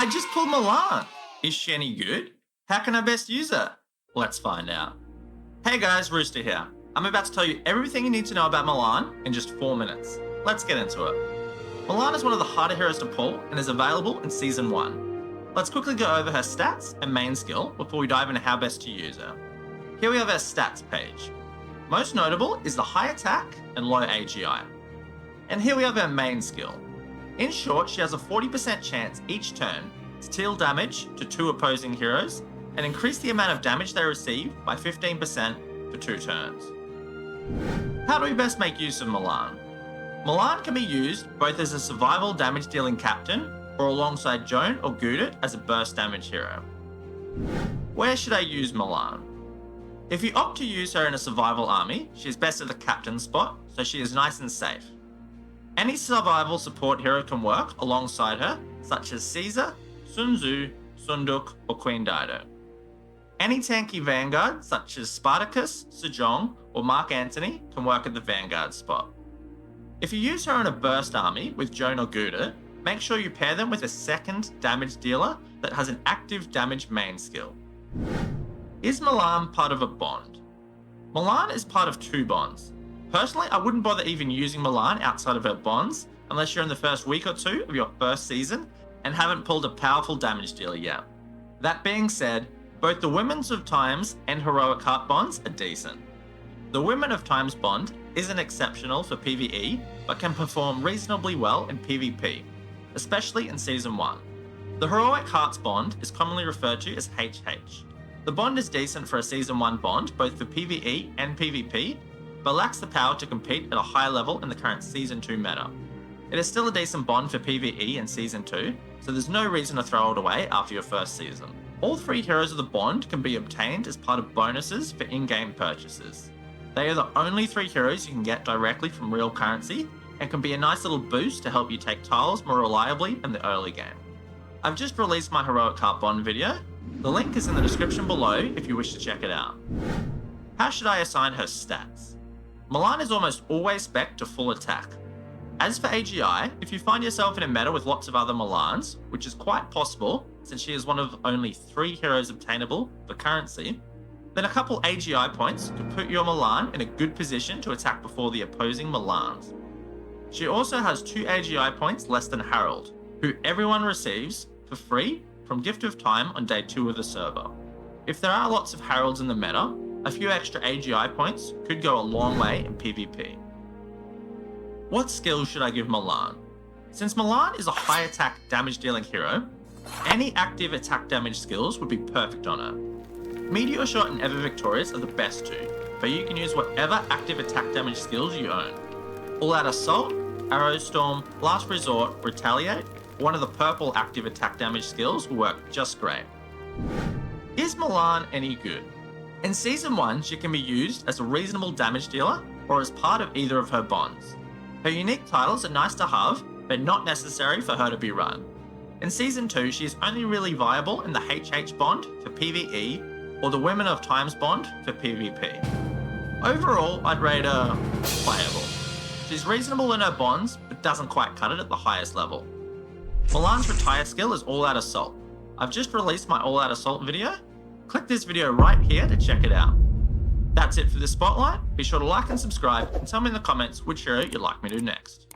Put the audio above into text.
I just pulled Milan. Is she any good? How can I best use her? Let's find out. Hey guys, Rooster here. I'm about to tell you everything you need to know about Milan in just 4 minutes. Let's get into it. Milan is one of the harder heroes to pull and is available in Season 1. Let's quickly go over her stats and main skill before we dive into how best to use her. Here we have her stats page. Most notable is the high attack and low AGI. And here we have her main skill. In short, she has a 40% chance each turn to deal damage to 2 opposing heroes and increase the amount of damage they receive by 15% for 2 turns. How do we best make use of Milan? Milan can be used both as a survival damage dealing captain or alongside Joan or Gudit as a burst damage hero. Where should I use Milan? If you opt to use her in a survival army, she is best at the captain spot, so she is nice and safe. Any survival support hero can work alongside her, such as Caesar, Sun Tzu, Sunduk, or Queen Dido. Any tanky vanguard, such as Spartacus, Sejong, or Mark Antony, can work at the vanguard spot. If you use her in a burst army with Joan or Gudit, make sure you pair them with a second damage dealer that has an active damage main skill. Is Milan part of a bond? Milan is part of 2 bonds. Personally, I wouldn't bother even using Milan outside of her bonds unless you're in the first week or 2 of your first season and haven't pulled a powerful damage dealer yet. That being said, both the Women's of Times and Heroic Heart bonds are decent. The Women of Times bond isn't exceptional for PvE, but can perform reasonably well in PvP, especially in Season 1. The Heroic Hearts bond is commonly referred to as HH. The bond is decent for a Season 1 bond, both for PvE and PvP, but lacks the power to compete at a high level in the current Season 2 meta. It is still a decent bond for PvE in Season 2, so there's no reason to throw it away after your first season. All 3 heroes of the bond can be obtained as part of bonuses for in-game purchases. They are the only 3 heroes you can get directly from real currency, and can be a nice little boost to help you take tiles more reliably in the early game. I've just released my Heroic Heart bond video. The link is in the description below if you wish to check it out. How should I assign her stats? Milan is almost always spec'd to full attack. As for AGI, if you find yourself in a meta with lots of other Milans, which is quite possible since she is one of only 3 heroes obtainable for currency, then a couple AGI points could put your Milan in a good position to attack before the opposing Milans. She also has 2 AGI points less than Harold, who everyone receives for free from Gift of Time on day 2 of the server. If there are lots of Harolds in the meta, a few extra AGI points could go a long way in PvP. What skills should I give Milan? Since Milan is a high attack damage dealing hero, any active attack damage skills would be perfect on her. Meteor Shot and Ever Victorious are the best 2, but you can use whatever active attack damage skills you own. All Out Assault, Arrow Storm, Last Resort, Retaliate, one of the purple active attack damage skills will work just great. Is Milan any good? In Season 1, she can be used as a reasonable damage dealer or as part of either of her bonds. Her unique titles are nice to have, but not necessary for her to be run. In Season 2, she is only really viable in the HH bond for PvE or the Women of Times bond for PvP. Overall, I'd rate her playable. She's reasonable in her bonds, but doesn't quite cut it at the highest level. Milan's retire skill is All Out Assault. I've just released my All Out Assault video. Click this video right here to check it out. That's it for this spotlight. Be sure to like and subscribe and tell me in the comments which hero you'd like me to do next.